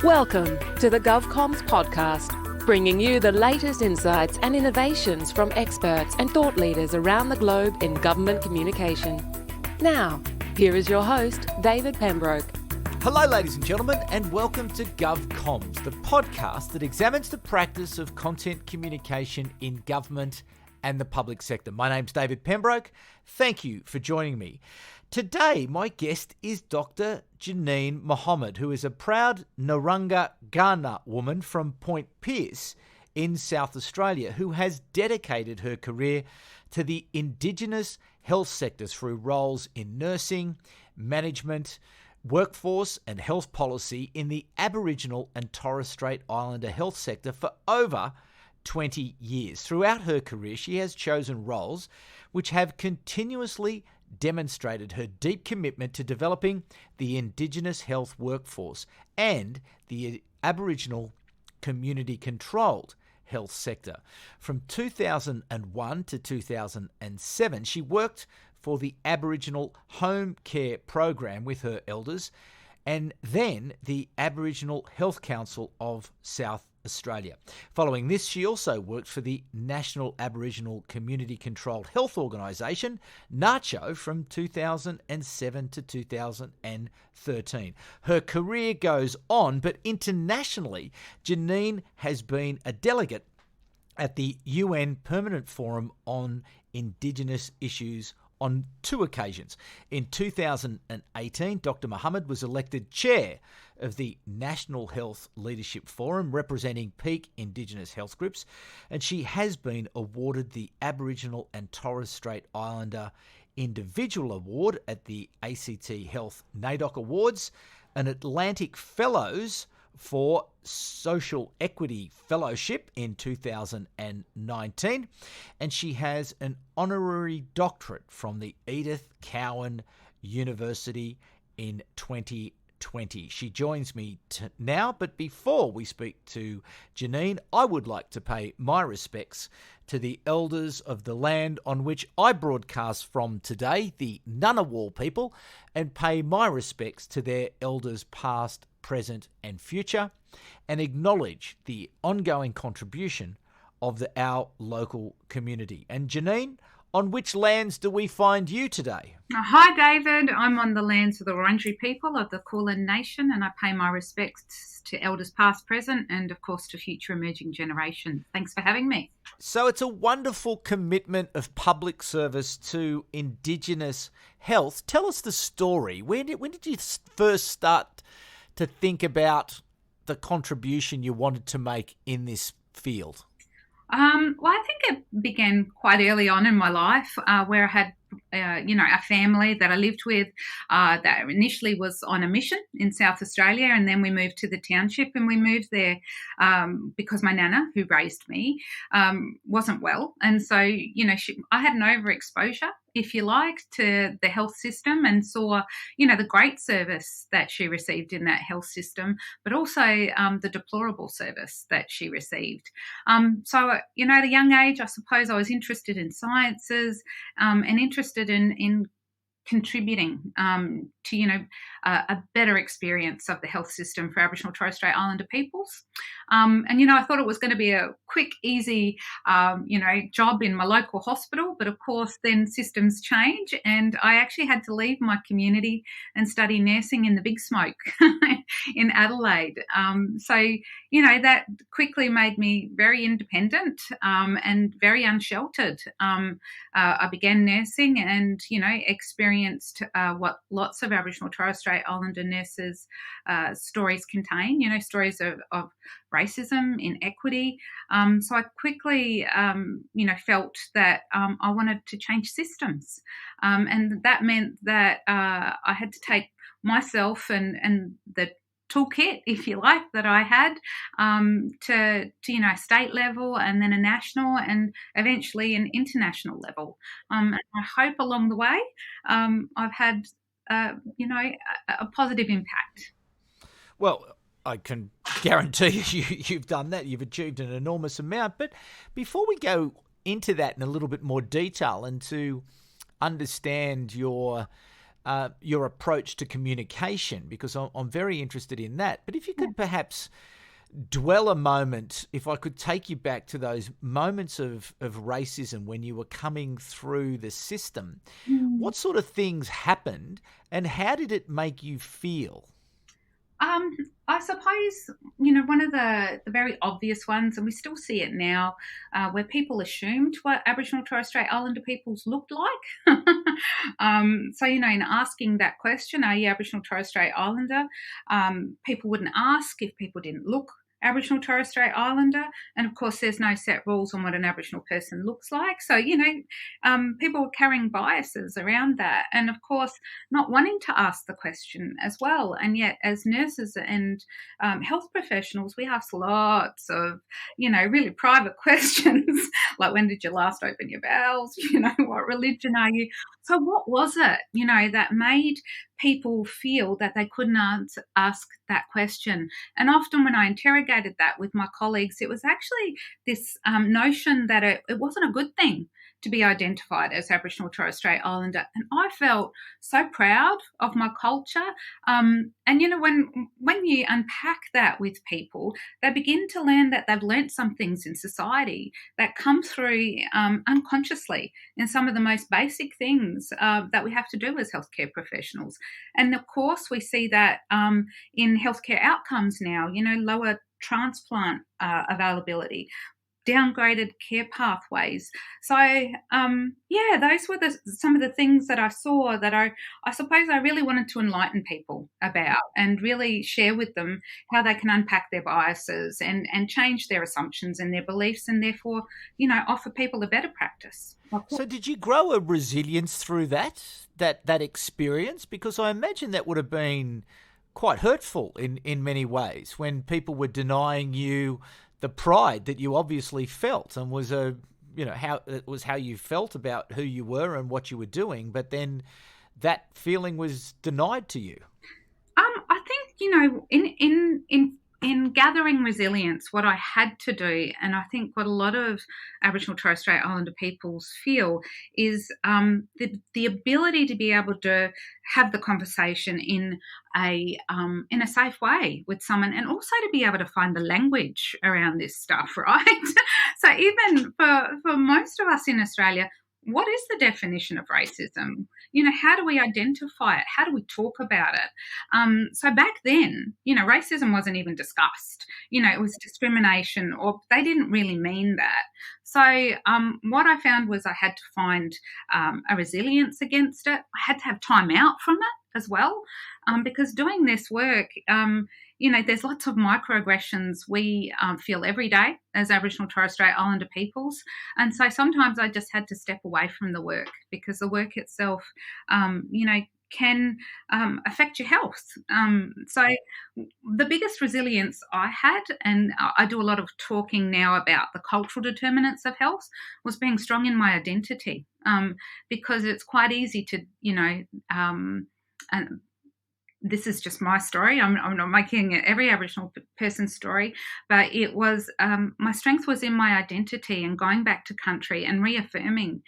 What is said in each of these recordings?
Welcome to the GovComms podcast, bringing you the latest insights and innovations from experts and thought leaders around the globe in government communication. Now, here is your host, David Pembroke. Hello, ladies and gentlemen, and welcome to GovComms, the podcast that examines the practice of content communication in government and the public sector. My name's David Pembroke. Thank you for joining me. Today, my guest is Dr. Janine Mohamed, who is a proud Narungga Ghana woman from Point Pearce in South Australia, who has dedicated her career to the Indigenous health sector through roles in nursing, management, workforce and health policy in the Aboriginal and Torres Strait Islander health sector for over 20 years. Throughout her career, she has chosen roles which have continuously demonstrated her deep commitment to developing the Indigenous health workforce and the Aboriginal community-controlled health sector. From 2001 to 2007, she worked for the Aboriginal Home Care Program with her elders and then the Aboriginal Health Council of South Australia. Following this, she also worked for the National Aboriginal Community Controlled Health Organisation, NACCHO, from 2007 to 2013. Her career goes on, but internationally, Janine has been a delegate at the UN Permanent Forum on Indigenous Issues on 2 occasions. In 2018, Dr. Mohammed was elected chair of the National Health Leadership Forum, representing peak Indigenous health groups, and she has been awarded the Aboriginal and Torres Strait Islander Individual Award at the ACT Health NAIDOC Awards, an Atlantic Fellows for Social Equity Fellowship in 2019, and she has an honorary doctorate from the Edith Cowan University in 2020. She joins me now, but before we speak to Janine, I would like to pay my respects to the elders of the land on which I broadcast from today, the Ngunnawal people, and pay my respects to their elders past, present and future, and acknowledge the ongoing contribution of our local community. And Janine, on which lands do we find you today? Hi David, I'm on the lands of the Wurundjeri people of the Kulin Nation, and I pay my respects to elders past, present and of course to future emerging generations. Thanks for having me. So it's a wonderful commitment of public service to Indigenous health. Tell us the story. When did you first start to think about the contribution you wanted to make in this field? Well, I think it began quite early on in my life, where I had, a family that I lived with that initially was on a mission in South Australia, and then we moved to the township, and we moved there because my nana, who raised me, wasn't well, and so I had an overexposure, if you like, to the health system, and saw the great service that she received in that health system, but also the deplorable service that she received. So at a young age, I suppose I was interested in sciences and interested in contributing to a better experience of the health system for Aboriginal Torres Strait Islander peoples. And I thought it was going to be a quick, easy, job in my local hospital. But of course, then systems change, and I actually had to leave my community and study nursing in the big smoke in Adelaide. So that quickly made me very independent and very unsheltered. I began nursing and, experienced what lots of Aboriginal Torres Strait Islander nurses' stories contain, stories of racism, inequity. So I quickly, felt that I wanted to change systems. And that meant that I had to take myself and the toolkit, if you like, that I had to state level, and then a national, and eventually an international level. And I hope along the way I've had a positive impact. Well, I can guarantee you've done that. You've achieved an enormous amount. But before we go into that in a little bit more detail and to understand your your approach to communication, because I'm very interested in that. But if you could perhaps dwell a moment, if I could take you back to those moments of racism when you were coming through the system, what sort of things happened and how did it make you feel? I suppose, one of the very obvious ones, and we still see it now, where people assumed what Aboriginal Torres Strait Islander peoples looked like. So, in asking that question, are you Aboriginal Torres Strait Islander? People wouldn't ask if people didn't look Aboriginal Torres Strait Islander. And of course, there's no set rules on what an Aboriginal person looks like. So, people were carrying biases around that. And of course, not wanting to ask the question as well. And yet, as nurses and health professionals, we ask lots of, really private questions, like when did you last open your bowels? What religion are you? So what was it, that made people feel that they couldn't ask that question? And often when I interrogated that with my colleagues, it was actually this notion that it wasn't a good thing to be identified as Aboriginal Torres Strait Islander. And I felt so proud of my culture. And, when you unpack that with people, they begin to learn that they've learnt some things in society that come through unconsciously in some of the most basic things that we have to do as healthcare professionals. And of course, we see that in healthcare outcomes now, lower transplant availability, downgraded care pathways. So, those were some of the things that I saw that I suppose I really wanted to enlighten people about and really share with them how they can unpack their biases and change their assumptions and their beliefs and therefore, offer people a better practice. So did you grow a resilience through that experience? Because I imagine that would have been quite hurtful in many ways when people were denying you the pride that you obviously felt and was how you felt about who you were and what you were doing, but then that feeling was denied to you. I think, in gathering resilience, what I had to do, and I think what a lot of Aboriginal Torres Strait Islander peoples feel, is the ability to be able to have the conversation in a safe way with someone, and also to be able to find the language around this stuff, right? So even for most of us in Australia, what is the definition of racism? How do we identify it? How do we talk about it? So back then, racism wasn't even discussed. It was discrimination, or they didn't really mean that. So what I found was I had to find a resilience against it. I had to have time out from it as well, because doing this work, there's lots of microaggressions we feel every day as Aboriginal Torres Strait Islander peoples. And so sometimes I just had to step away from the work because the work itself, can affect your health. So the biggest resilience I had, and I do a lot of talking now about the cultural determinants of health, was being strong in my identity, because it's quite easy to, and this is just my story. I'm not making every Aboriginal person's story, but it was my strength was in my identity and going back to country and reaffirming,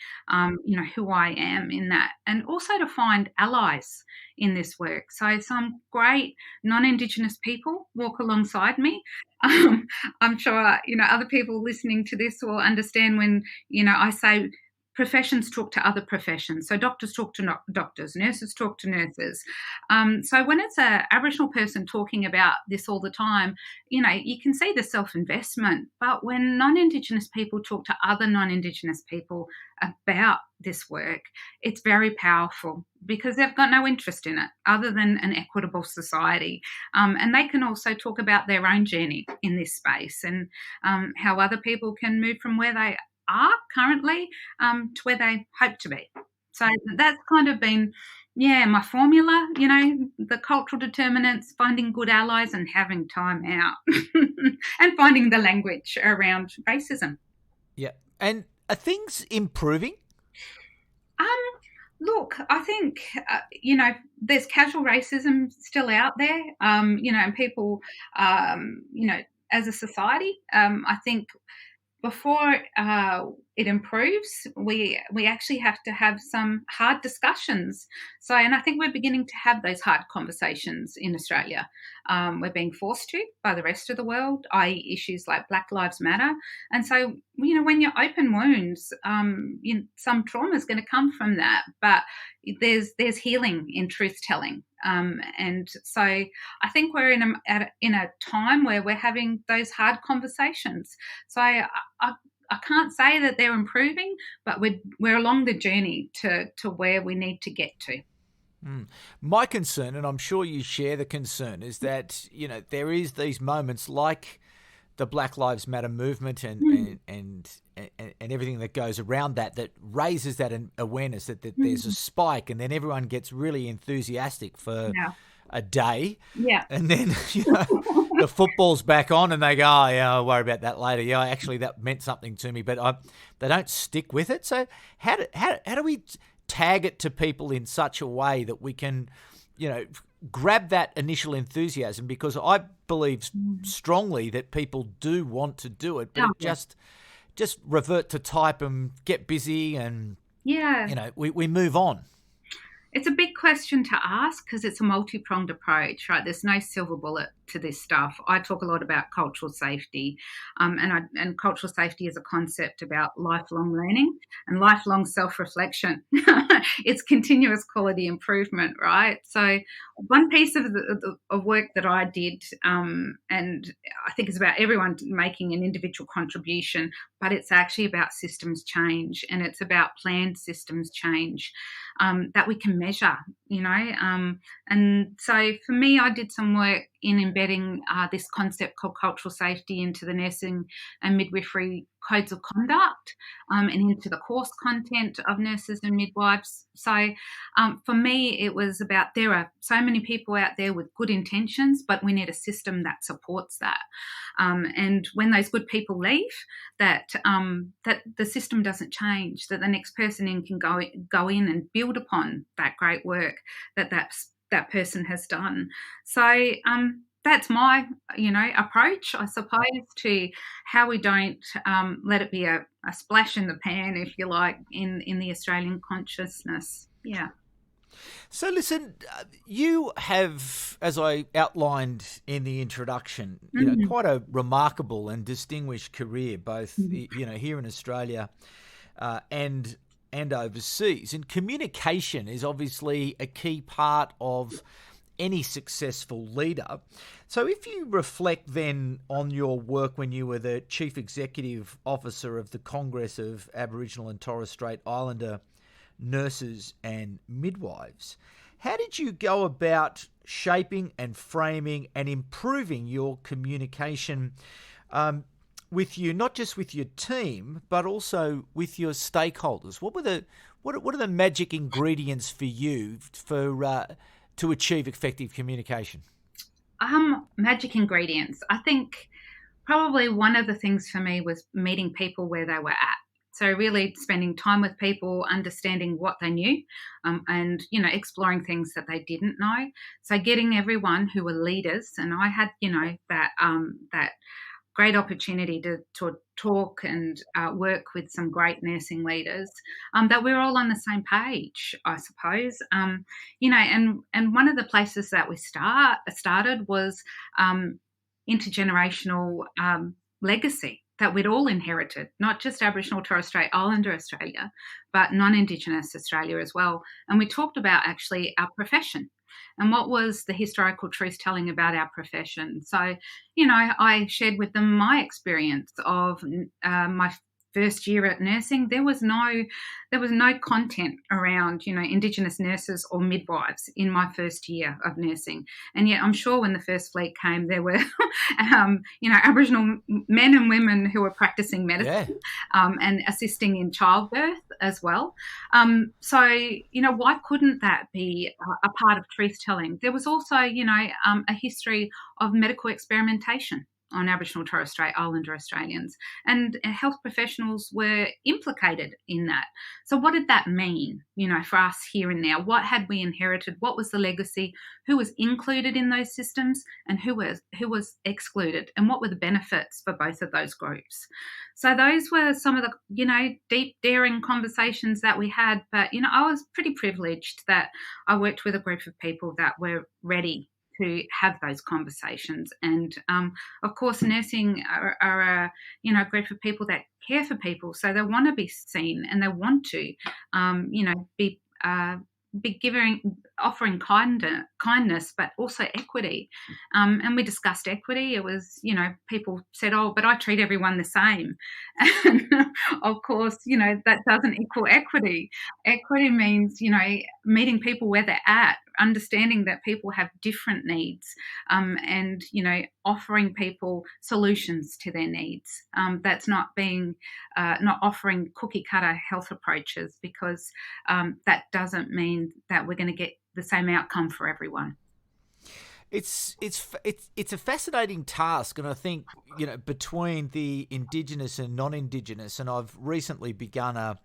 who I am in that, and also to find allies in this work. So some great non-Indigenous people walk alongside me. I'm sure other people listening to this will understand when I say professions talk to other professions. So doctors talk to doctors, nurses talk to nurses. So when it's an Aboriginal person talking about this all the time, you can see the self-investment. But when non-Indigenous people talk to other non-Indigenous people about this work, it's very powerful because they've got no interest in it other than an equitable society. And they can also talk about their own journey in this space and how other people can move from where they are currently to where they hope to be. So that's kind of been, my formula, the cultural determinants, finding good allies and having time out and finding the language around racism. Yeah. And are things improving? Look, I think, there's casual racism still out there, and people, as a society, I think before it improves, we actually have to have some hard discussions. So, and I think we're beginning to have those hard conversations in Australia. We're being forced to by the rest of the world, i.e. issues like Black Lives Matter. And so, when you open wounds, some trauma is going to come from that. But there's healing in truth telling. And so I think we're in a time where we're having those hard conversations. So I can't say that they're improving, but we're along the journey to where we need to get to. My concern, and I'm sure you share the concern, is that there is these moments like the Black Lives Matter movement and everything that goes around that raises that awareness that there's a spike, and then everyone gets really enthusiastic for a day, and then the football's back on, and they go, "Oh yeah, I'll worry about that later. Yeah, actually that meant something to me," but they don't stick with it. So how do we tag it to people in such a way that we can, grab that initial enthusiasm? Because I believe strongly that people do want to do it, but just revert to type and get busy, and we move on. It's a big question to ask because it's a multi-pronged approach, right? There's no silver bullet to this stuff. I talk a lot about cultural safety, and cultural safety is a concept about lifelong learning and lifelong self-reflection. It's continuous quality improvement, right? So one piece of work that I did, and I think it's about everyone making an individual contribution, but it's actually about systems change, and it's about planned systems change that we can measure, and so for me, I did some work in embedding this concept called cultural safety into the nursing and midwifery codes of conduct, and into the course content of nurses and midwives. So for me, it was about, there are so many people out there with good intentions, but we need a system that supports that. And when those good people leave, that the system doesn't change, that the next person in can go in and build upon that great work that person has done. So that's my, approach, I suppose, to how we don't let it be a splash in the pan, if you like, in the Australian consciousness. Yeah. So listen, you have, as I outlined in the introduction, quite a remarkable and distinguished career, both here in Australia and overseas. And communication is obviously a key part of any successful leader. So if you reflect then on your work when you were the Chief Executive Officer of the Congress of Aboriginal and Torres Strait Islander Nurses and Midwives, how did you go about shaping and framing and improving your communication with not just with your team, but also with your stakeholders? What are the magic ingredients for you to achieve effective communication? Magic ingredients. I think probably one of the things for me was meeting people where they were at. So really spending time with people, understanding what they knew, and, exploring things that they didn't know. So getting everyone who were leaders, and I had, that great opportunity to talk and work with some great nursing leaders, that we were all on the same page, I suppose. And one of the places that we started was intergenerational legacy that we'd all inherited, not just Aboriginal Torres Strait Islander Australia, but non-Indigenous Australia as well. And we talked about actually our profession and what was the historical truth telling about our profession. So, I shared with them my experience of my first year at nursing. There was no content around, Indigenous nurses or midwives in my first year of nursing. And yet I'm sure when the first fleet came, there were, Aboriginal men and women who were practicing medicine, and assisting in childbirth as well. So, why couldn't that be a part of truth telling? There was also, a history of medical experimentation. on Aboriginal Torres Strait Islander Australians, and health professionals were implicated in that. So what did that mean, for us here and now? What had we inherited? What was the legacy? Who was included in those systems and who was excluded? And what were the benefits for both of those groups? So those were some of the, deep, daring conversations that we had. But, I was pretty privileged that I worked with a group of people that were ready to have those conversations. And, of course, nursing are a group of people that care for people. So they want to be seen and they want to, be offering kindness, but also equity. And we discussed equity. It was, people said, oh, but I treat everyone the same. And of course, that doesn't equal equity. Equity means, meeting people where they're at, understanding that people have different needs, and, offering people solutions to their needs. That's not offering cookie cutter health approaches, because that doesn't mean that we're going to get the same outcome for everyone. It's a fascinating task, and I think between the Indigenous and non-Indigenous, and I've recently begun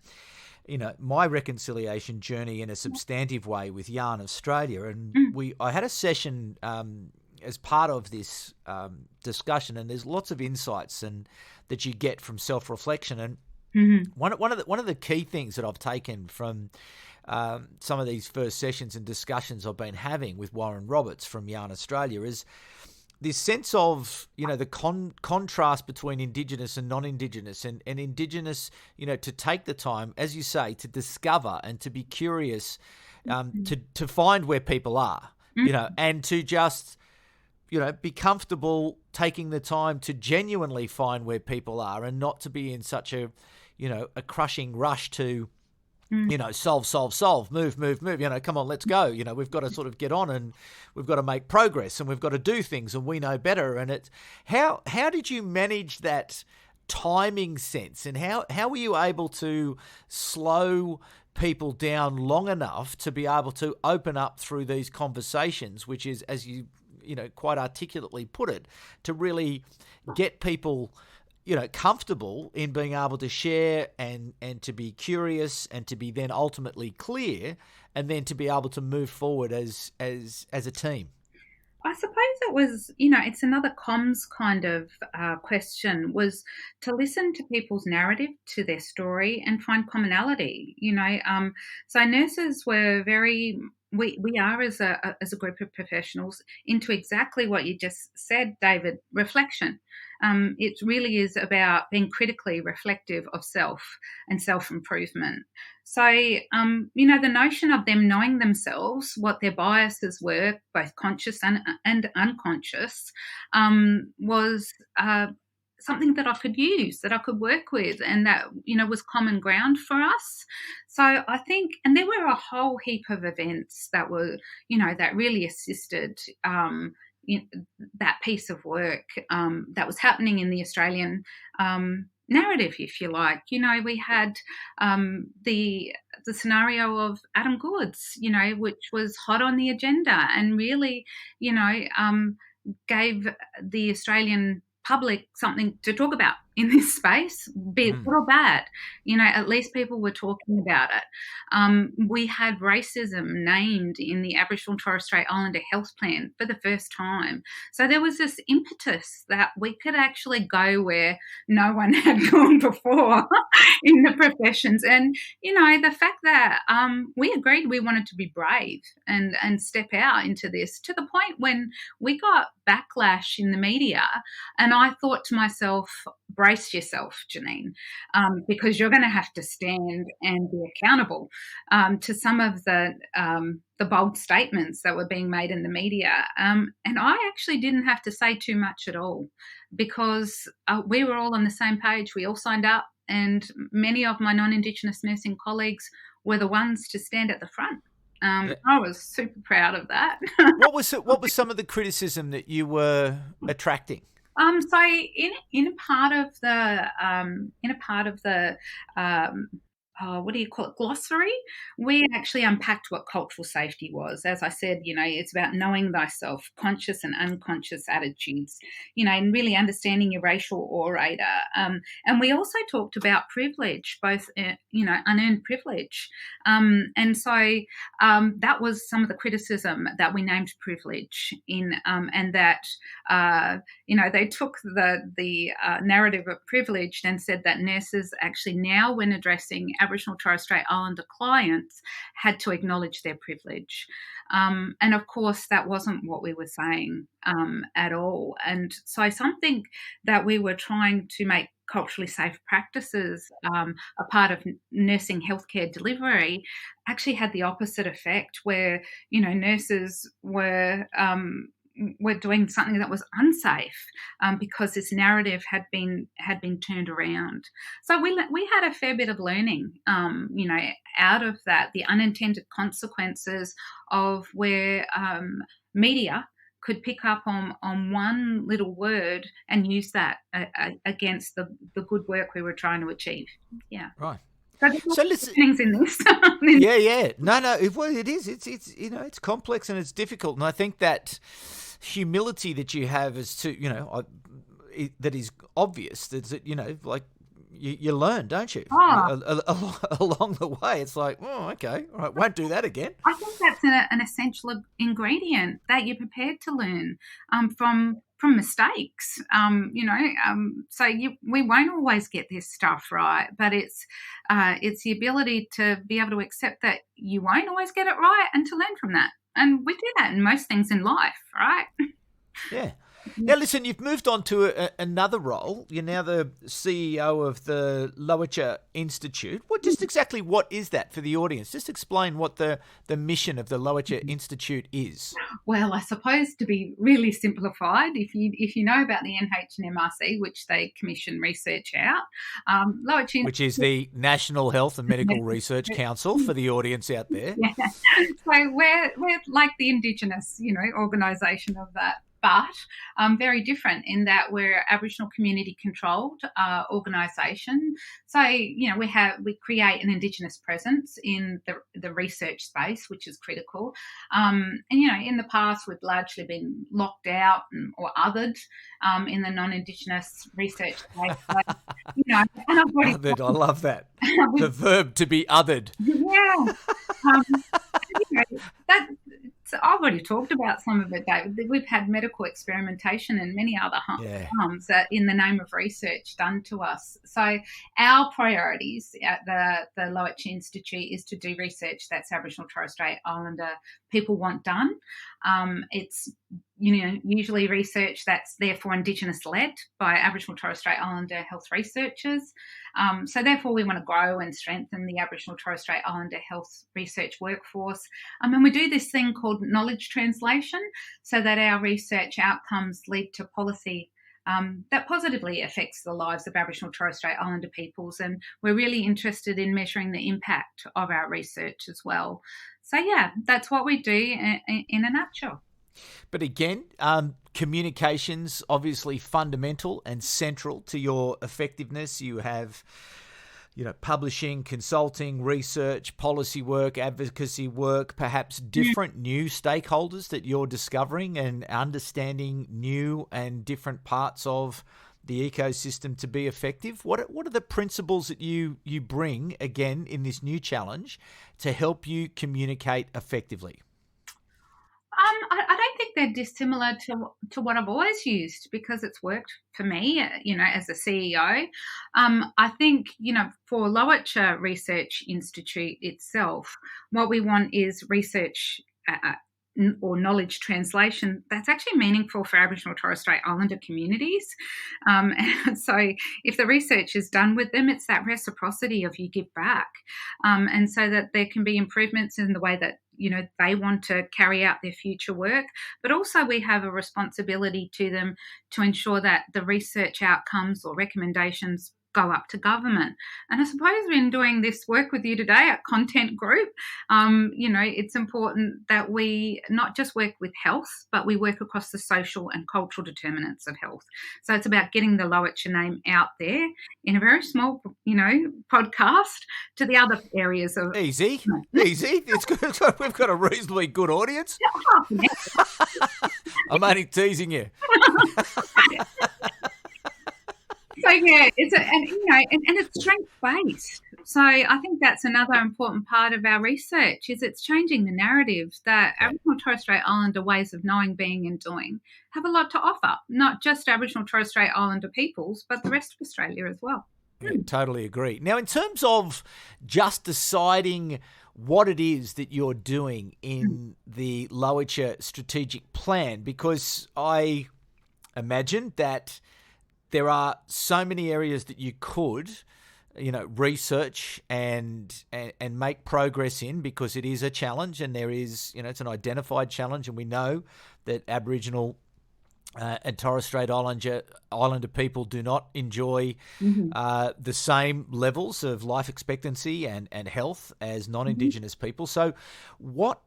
my reconciliation journey in a substantive way with Yarn Australia, and I had a session as part of this discussion, and there's lots of insights and that you get from self-reflection, and one of the key things that I've taken from some of these first sessions and discussions I've been having with Warren Roberts from Yarn Australia is this sense of, the contrast between Indigenous and non-Indigenous, and Indigenous, to take the time, as you say, to discover and to be curious, to find where people are, and to just, be comfortable taking the time to genuinely find where people are, and not to be in such a crushing rush to, solve, move, come on, let's go. We've got to sort of get on, and we've got to make progress, and we've got to do things, and we know better. And it's how did you manage that timing sense, and how were you able to slow people down long enough to be able to open up through these conversations, which is, as you quite articulately put it, to really get people comfortable in being able to share and to be curious, and to be then ultimately clear, and then to be able to move forward as a team? I suppose it was, it's another comms kind of question, was to listen to people's narrative, to their story, and find commonality. So nurses were very. We are as a group of professionals into exactly what you just said, David, reflection. It really is about being critically reflective of self and self-improvement. So, the notion of them knowing themselves, what their biases were, both conscious and unconscious, was something that I could use, that I could work with, and that, was common ground for us. So I think, and there were a whole heap of events that were, that really assisted that piece of work that was happening in the Australian narrative, if you like. We had the scenario of Adam Goods, which was hot on the agenda, and really, gave the Australian public something to talk about in this space, be it good or bad. At least people were talking about it. We had racism named in the Aboriginal and Torres Strait Islander health plan for the first time. So there was this impetus that we could actually go where no one had gone before in the professions. And, the fact that we agreed we wanted to be brave and step out into this, to the point when we got backlash in the media, and I thought to myself, brace yourself, Janine, because you're going to have to stand and be accountable to some of the bold statements that were being made in the media. And I actually didn't have to say too much at all, because we were all on the same page. We all signed up, and many of my non-Indigenous nursing colleagues were the ones to stand at the front. I was super proud of that. What was some of the criticism that you were attracting? So in a part of the what do you call it, glossary, we actually unpacked what cultural safety was. As I said, it's about knowing thyself, conscious and unconscious attitudes, and really understanding your racial orator. And we also talked about privilege, both, unearned privilege. And so that was some of the criticism that we named privilege in, and that, they took the narrative of privilege and said that nurses actually now, when addressing Aboriginal Torres Strait Islander clients, had to acknowledge their privilege. And of course, that wasn't what we were saying at all. And so something that we were trying to make culturally safe practices a part of nursing healthcare delivery actually had the opposite effect, where, nurses were doing something that was unsafe because this narrative had been turned around. So we had a fair bit of learning, out of that, the unintended consequences of where media could pick up on one little word and use that against the good work we were trying to achieve. Yeah. Right. So listen, things in this. Yeah. No. It is. It's complex and it's difficult, and I think that humility that you have is that is obvious. That like you learn, don't you? Along the way, it's like, oh, okay, all right, won't do that again. I think that's an essential ingredient, that you're prepared to learn from mistakes. We won't always get this stuff right, but it's the ability to be able to accept that you won't always get it right and to learn from that. And we do that in most things in life, right? Yeah. Now, listen, you've moved on to another role. You're now the CEO of the Lowitja Institute. Just exactly what is that for the audience? Just explain what the mission of the Lowitja Institute is. Well, I suppose, to be really simplified, if you know about the NHMRC, which they commission research out, Lowitja, which is the National Health and Medical Research Council for the audience out there. Yeah. So we're like the Indigenous, organisation of that. But very different in that we're Aboriginal community controlled organisation. So, we create an Indigenous presence in the research space, which is critical. And, in the past, we've largely been locked out or othered in the non-Indigenous research space. So, and I've already othered, I love that. The verb to be othered. Yeah. So I've already talked about some of it, David. We've had medical experimentation and many other harms in the name of research done to us. So our priorities at the Lowitcher Institute is to do research that's Aboriginal Torres Strait Islander people want done. It's usually research that's therefore Indigenous-led by Aboriginal Torres Strait Islander health researchers. So therefore we want to grow and strengthen the Aboriginal Torres Strait Islander health research workforce. And we do this thing called knowledge translation, so that our research outcomes lead to policy that positively affects the lives of Aboriginal Torres Strait Islander peoples. And we're really interested in measuring the impact of our research as well. So, yeah, that's what we do in a nutshell. But again, communications obviously fundamental and central to your effectiveness. You have, publishing, consulting, research, policy work, advocacy work, perhaps different new stakeholders that you're discovering and understanding new and different parts of the ecosystem to be effective. What are the principles that you bring, again, in this new challenge to help you communicate effectively? I don't think they're dissimilar to what I've always used, because it's worked for me, as a CEO. I think, for Lowitja Research Institute itself, what we want is research or knowledge translation that's actually meaningful for Aboriginal Torres Strait Islander communities. And so if the research is done with them, it's that reciprocity of you give back. And so that there can be improvements in the way that they want to carry out their future work, but also we have a responsibility to them to ensure that the research outcomes or recommendations go up to government. And I suppose in doing this work with you today at Content Group, it's important that we not just work with health, but we work across the social and cultural determinants of health. So it's about getting the Lowitja name out there in a very small, podcast to the other areas of... Easy. It's good. We've got a reasonably good audience. I'm only teasing you. So yeah, it's strength based. So I think that's another important part of our research is it's changing the narrative that Aboriginal Torres Strait Islander ways of knowing, being, and doing have a lot to offer. Not just Aboriginal Torres Strait Islander peoples, but the rest of Australia as well. Yeah, totally agree. Now, in terms of just deciding what it is that you're doing in the Lowitcher strategic plan, because I imagine that there are so many areas that you could, research and make progress in, because it is a challenge and there is, it's an identified challenge, and we know that Aboriginal and Torres Strait Islander people do not enjoy the same levels of life expectancy and health as non-Indigenous people. So what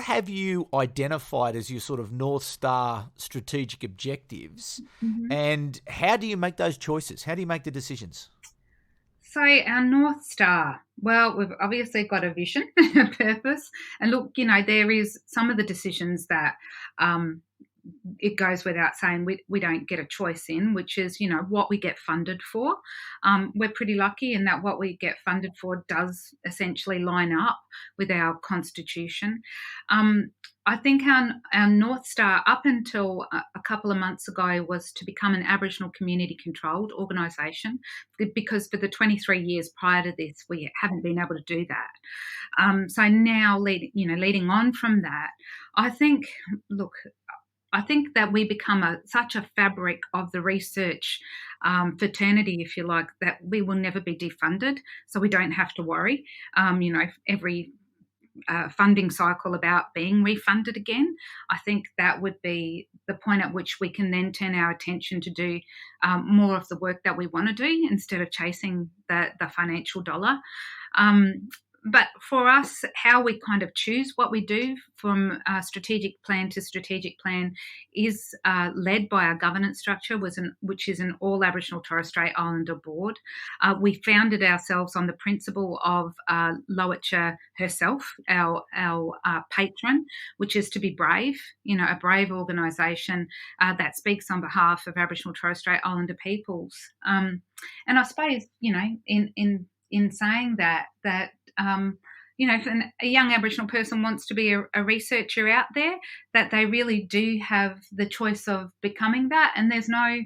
have you identified as your sort of North Star strategic objectives, and how do you make those choices? How do you make the decisions? So our North Star, well, we've obviously got a vision, a purpose. And look, there is some of the decisions that it goes without saying we don't get a choice in, which is, what we get funded for. We're pretty lucky in that what we get funded for does essentially line up with our constitution. I think our North Star up until a couple of months ago was to become an Aboriginal community-controlled organisation, because for the 23 years prior to this, we haven't been able to do that. So now, leading on from that, I think that we become such a fabric of the research fraternity, if you like, that we will never be defunded, so we don't have to worry, every funding cycle about being refunded again. I think that would be the point at which we can then turn our attention to do more of the work that we want to do instead of chasing the financial dollar. But for us, how we kind of choose what we do from strategic plan to strategic plan is led by our governance structure, which is an all Aboriginal Torres Strait Islander board. We founded ourselves on the principle of Lowitja herself, our patron, which is to be brave, a brave organisation that speaks on behalf of Aboriginal Torres Strait Islander peoples. And I suppose, in saying that if a young Aboriginal person wants to be a researcher out there, that they really do have the choice of becoming that, and there's no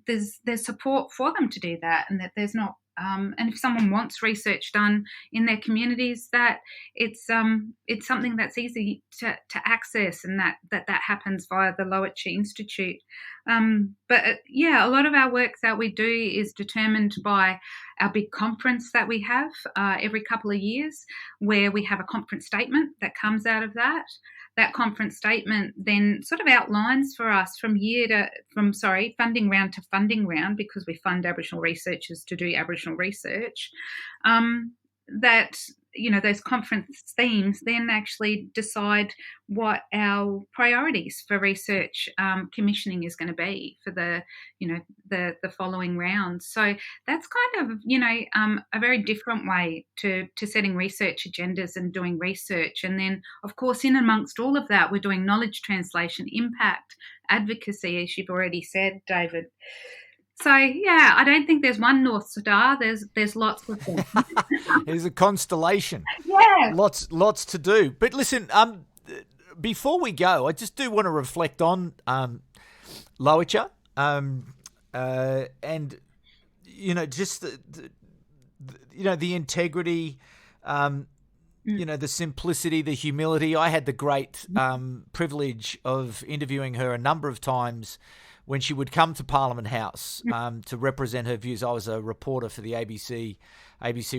there's support for them to do that, and that there's not and if someone wants research done in their communities, that it's something that's easy to access, and that happens via the Lowitja Institute. But a lot of our work that we do is determined by our big conference that we have every couple of years, where we have a conference statement that comes out of that. That conference statement then sort of outlines for us from funding round to funding round, because we fund Aboriginal researchers to do Aboriginal research, that those conference themes then actually decide what our priorities for research commissioning is going to be for the following round. So that's kind of a very different way to setting research agendas and doing research. And then, of course, in amongst all of that, we're doing knowledge translation, impact, advocacy, as you've already said, David. So, I don't think there's one North Star. There's lots of them. There's a constellation. Yeah. Lots to do. But listen, before we go, I just do want to reflect on Lowitja, and just the integrity, the simplicity, the humility. I had the great privilege of interviewing her a number of times when she would come to Parliament House to represent her views. I was a reporter for the ABC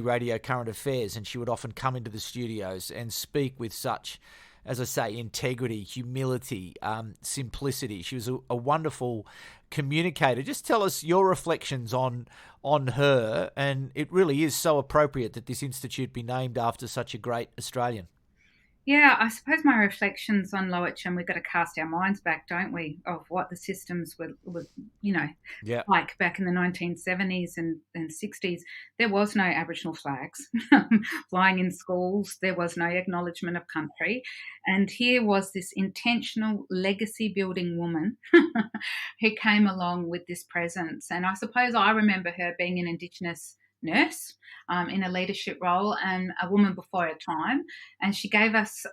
Radio Current Affairs, and she would often come into the studios and speak with such as I say, integrity, humility, simplicity. She was a wonderful communicator. Just tell us your reflections on her, and it really is so appropriate that this institute be named after such a great Australian. Yeah, I suppose my reflections on Lowitja, and we've got to cast our minds back, don't we, of what the systems were like back in the 1970s and 60s. There was no Aboriginal flags flying in schools. There was no acknowledgement of country. And here was this intentional legacy-building woman who came along with this presence. And I suppose I remember her being an Indigenous nurse in a leadership role and a woman before her time. And she gave us,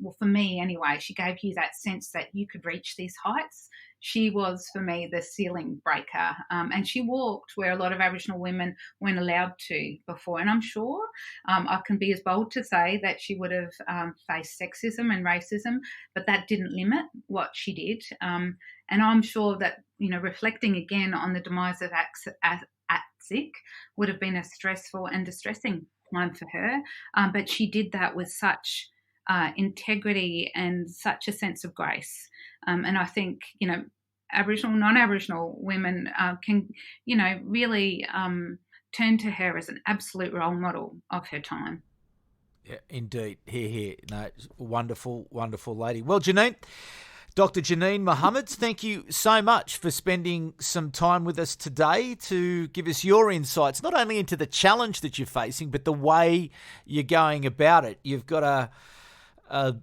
well, for me anyway, she gave you that sense that you could reach these heights. She was, for me, the ceiling breaker. And she walked where a lot of Aboriginal women weren't allowed to before. And I'm sure I can be as bold to say that she would have faced sexism and racism, but that didn't limit what she did. And I'm sure that, reflecting again on the demise of ATSIC would have been a stressful and distressing time for her. But she did that with such integrity and such a sense of grace. And I think, Aboriginal, non-Aboriginal women can, really turn to her as an absolute role model of her time. Yeah, indeed. Here. No, wonderful, wonderful lady. Well, Janine, Dr. Janine Mohammed, thank you so much for spending some time with us today to give us your insights, not only into the challenge that you're facing, but the way you're going about it. You've got a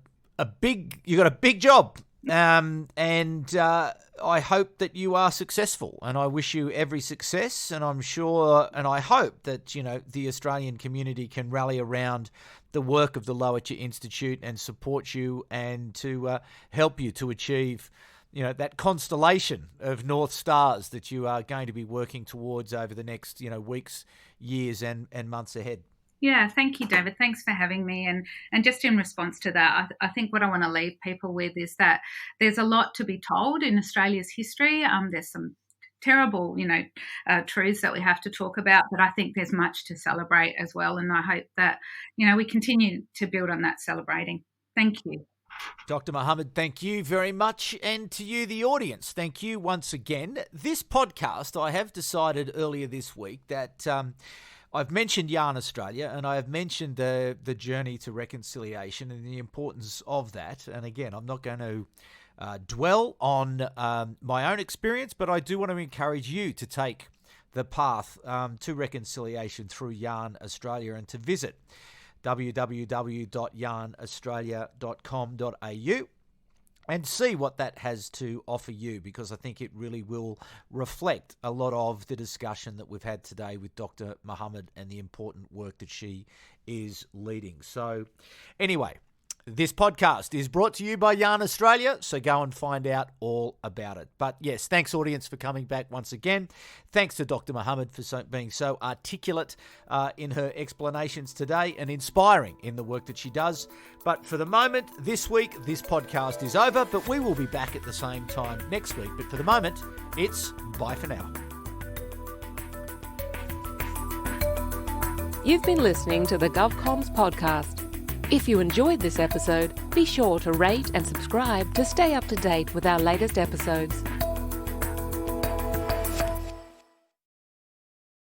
big job, and I hope that you are successful, and I wish you every success. And I'm sure, and I hope that the Australian community can rally around the work of the Lowitja Institute and support you and to help you to achieve, that constellation of North Stars that you are going to be working towards over the next, weeks, years and months ahead. Yeah, thank you, David. Thanks for having me. And just in response to that, I think what I want to leave people with is that there's a lot to be told in Australia's history. There's some terrible, truths that we have to talk about, but I think there's much to celebrate as well. And I hope that, we continue to build on that celebrating. Thank you. Dr. Mohammed, thank you very much. And to you, the audience, thank you once again. This podcast, I have decided earlier this week that I've mentioned Yarn Australia, and I have mentioned the journey to reconciliation and the importance of that. And again, I'm not going to dwell on my own experience, but I do want to encourage you to take the path to reconciliation through Yarn Australia and to visit www.yarnaustralia.com.au and see what that has to offer you, because I think it really will reflect a lot of the discussion that we've had today with Dr. Mohammed and the important work that she is leading. So anyway, this podcast is brought to you by Yarn Australia, so go and find out all about it. But yes, thanks audience for coming back once again. Thanks to Dr. Mohammed for being so articulate in her explanations today and inspiring in the work that she does. But for the moment, this week, this podcast is over, but we will be back at the same time next week. But for the moment, it's bye for now. You've been listening to the GovComms podcast. If you enjoyed this episode, be sure to rate and subscribe to stay up to date with our latest episodes.